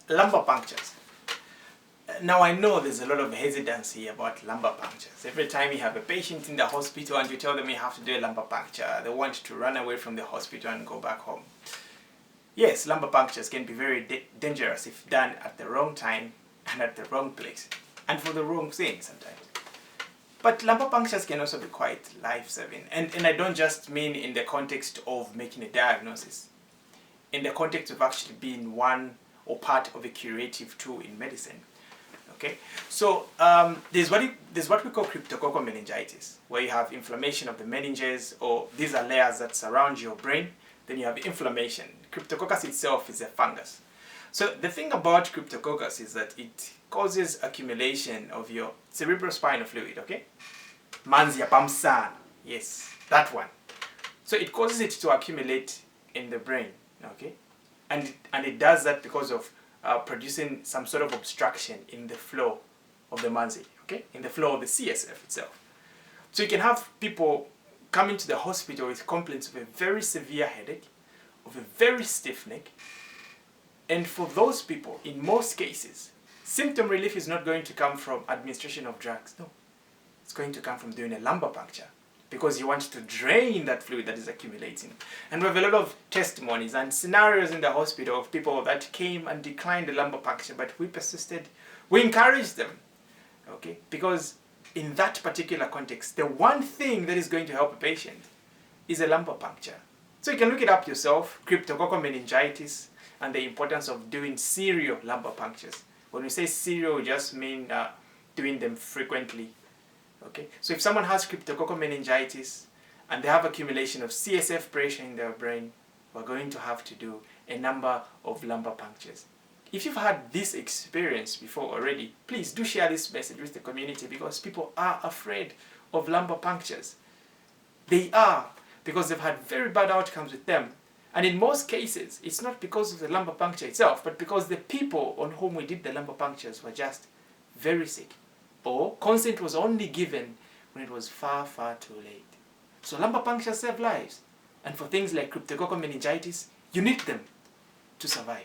lumbar punctures. Now I know there's a lot of hesitancy about lumbar punctures. Every time you have a patient in the hospital and you tell them you have to do a lumbar puncture, they want to run away from the hospital and go back home. Yes, lumbar punctures can be very dangerous if done at the wrong time and at the wrong place, and for the wrong thing sometimes. But lumbar punctures can also be quite life-saving. And I don't just mean in the context of making a diagnosis. In the context of actually being one or part of a curative tool in medicine. Okay, so there's what we call cryptococcal meningitis, where you have inflammation of the meninges, or these are layers that surround your brain. Then you have inflammation. Cryptococcus itself is a fungus. So the thing about cryptococcus is that it causes accumulation of your cerebrospinal fluid, okay? Manzia pamsan, yes, that one. So it causes it to accumulate in the brain, okay? And it does that because of producing some sort of obstruction in the flow of the manzi, okay? In the flow of the CSF itself. So you can have people come into the hospital with complaints of a very severe headache, of a very stiff neck, and for those people, in most cases, symptom relief is not going to come from administration of drugs. No, it's going to come from doing a lumbar puncture because you want to drain that fluid that is accumulating. And we have a lot of testimonies and scenarios in the hospital of people that came and declined the lumbar puncture, but we persisted. We encouraged them, okay? Because in that particular context, the one thing that is going to help a patient is a lumbar puncture. So you can look it up yourself, cryptococcal meningitis, and the importance of doing serial lumbar punctures. When we say serial, we just mean doing them frequently. Okay? So if someone has cryptococcal meningitis and they have accumulation of CSF pressure in their brain, we're going to have to do a number of lumbar punctures. If you've had this experience before already, please do share this message with the community, because people are afraid of lumbar punctures. They are, because they've had very bad outcomes with them. And in most cases, it's not because of the lumbar puncture itself, but because the people on whom we did the lumbar punctures were just very sick. Or consent was only given when it was far, far too late. So lumbar punctures save lives. And for things like cryptococcal meningitis, you need them to survive.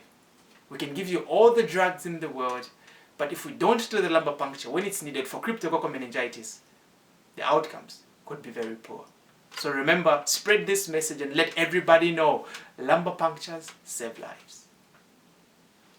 We can give you all the drugs in the world, but if we don't do the lumbar puncture when it's needed for cryptococcal meningitis, the outcomes could be very poor. So remember, spread this message and let everybody know lumbar punctures save lives.